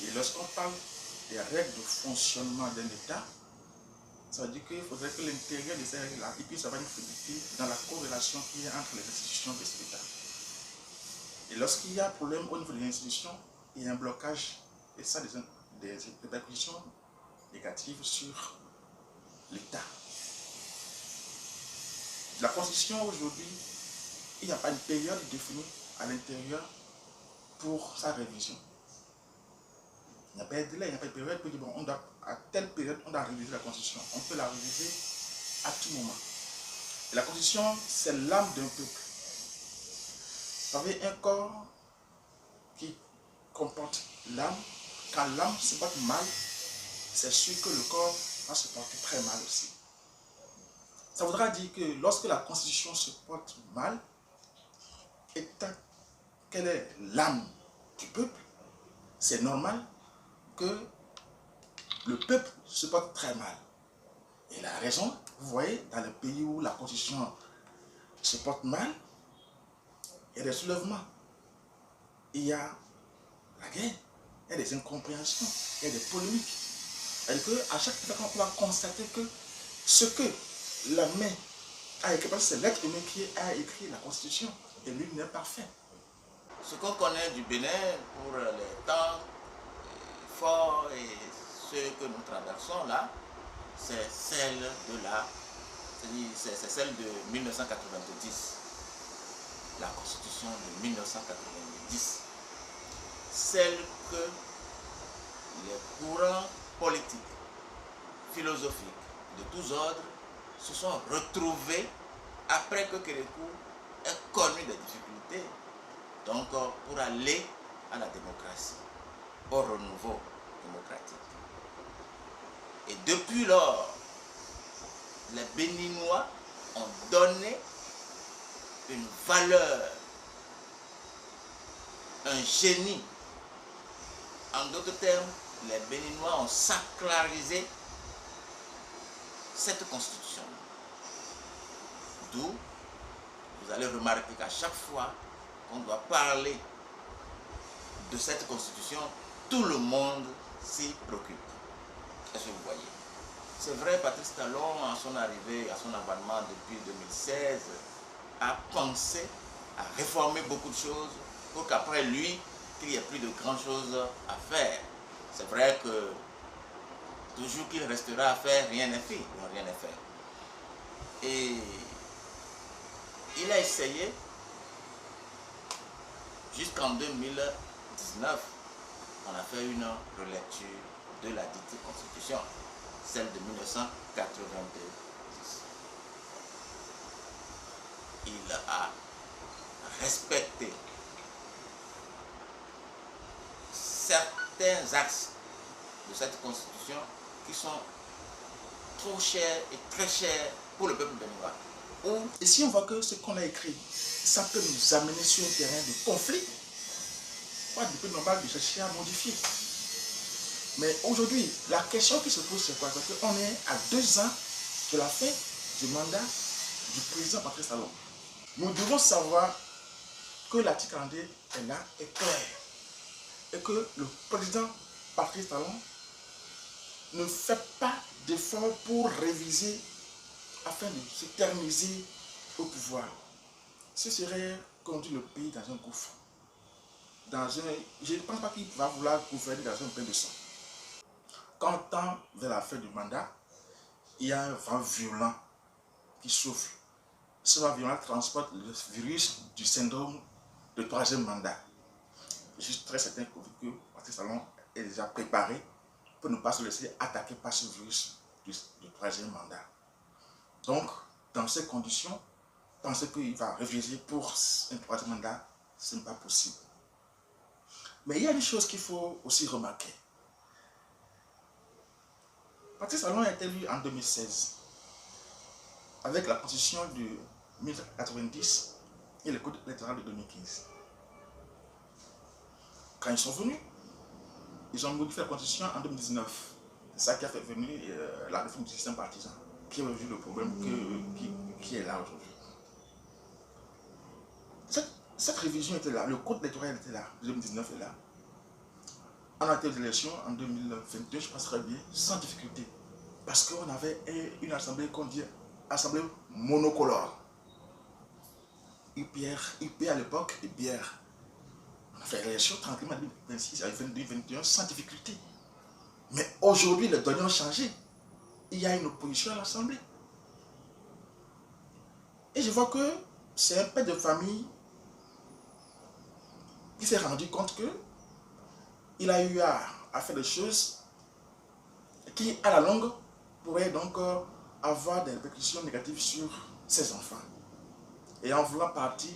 Et lorsqu'on parle des règles de fonctionnement d'un État, ça veut dire qu'il faudrait que l'intérieur de ces règles-là, il puisse avoir une fluidité dans la corrélation qu'il y a entre les institutions de cet État. Et lorsqu'il y a un problème au niveau des institutions, il y a un blocage, et ça des répercussions négatives sur l'État. La Constitution aujourd'hui, il n'y a pas une période définie à l'intérieur pour sa révision. Il n'y a pas de délai, il n'y a pas de période pour dire bon, à telle période, on doit réviser la Constitution. On peut la réviser à tout moment. Et la Constitution, c'est l'âme d'un peuple. Vous savez, un corps qui comporte l'âme, quand l'âme se porte mal, c'est sûr que le corps va se porter très mal aussi. Ça voudra dire que lorsque la Constitution se porte mal, étant quelle est l'âme du peuple, c'est normal que le peuple se porte très mal. Et la raison, vous voyez, dans les pays où la Constitution se porte mal, il y a des soulèvements, il y a la guerre, il y a des incompréhensions, il y a des polémiques. C'est-à-dire qu'à chaque fois qu'on va constater que ce que la main a écrit, parce que c'est l'être humain qui a écrit la Constitution, et lui n'est pas parfait. Ce qu'on connaît du Bénin pour les temps forts et ceux que nous traversons là, c'est celle de 1990, la Constitution de 1990, celle que les courants politiques, philosophiques de tous ordres se sont retrouvés après que Kérékou ait connu des difficultés, donc pour aller à la démocratie, au renouveau démocratique. Et depuis lors, les Béninois ont donné une valeur, un génie. En d'autres termes, les Béninois ont sacralisé cette constitution. D'où vous allez remarquer qu'à chaque fois qu'on doit parler de cette constitution, tout le monde s'y préoccupe. Est-ce que vous voyez? C'est vrai, Patrice Talon, à son arrivée, à son avènement depuis 2016, a pensé à réformer beaucoup de choses pour qu'après lui, qu'il n'y ait plus de grandes choses à faire. C'est vrai que toujours qu'il restera à faire, rien n'est fait. Non, rien n'est fait. Et il a essayé, jusqu'en 2019, on a fait une relecture de la dite constitution, celle de 1992. Il a respecté certains axes de cette constitution qui sont trop chers et très chers pour le peuple béninois. Et si on voit que ce qu'on a écrit, ça peut nous amener sur un terrain de conflit, pas du peu normal de chercher à modifier. Mais aujourd'hui, la question qui se pose, c'est quoi? Parce qu'on est à 2 ans de la fin du mandat du président Patrice Talon. Nous devons savoir que l'article 42 est là, est clair. Et que le président Patrice Talon ne fait pas d'effort pour réviser afin de s'éterniser au pouvoir. Ce serait conduire le pays dans un gouffre. Je ne pense pas qu'il va vouloir gouverner dans un bain de sang. Quand on tend vers la fin du mandat, il y a un vent violent qui souffle. Ce vent violent transporte le virus du syndrome de 3e mandat. Je suis très certain que Patrice Talon est déjà préparé pour ne pas se laisser attaquer par ce virus du 3e mandat. Donc, dans ces conditions, penser qu'il va réviser pour un 3e mandat, ce n'est pas possible. Mais il y a une chose qu'il faut aussi remarquer. Patrice Talon a été élu en 2016 avec la constitution de 1990 et le code électoral de 2015. Quand ils sont venus, ils ont modifié la constitution en 2019. C'est ça qui a fait venir la réforme du système partisan, qui a résolu le problème qui est là aujourd'hui. Cette révision était là, le code électoral était là, 2019 est là. On a été aux élections en 2022, je pense très bien, sans difficulté. Parce qu'on avait une assemblée qu'on dit assemblée monocolore. UP à l'époque et bière. On a fait l'élection tranquillement en 2026 à 2021 sans difficulté. Mais aujourd'hui, les données ont changé. Il y a une opposition à l'Assemblée. Et je vois que c'est un père de famille qui s'est rendu compte que il a eu à faire des choses qui, à la longue, pourraient donc avoir des répercussions négatives sur ses enfants. Et en voulant partir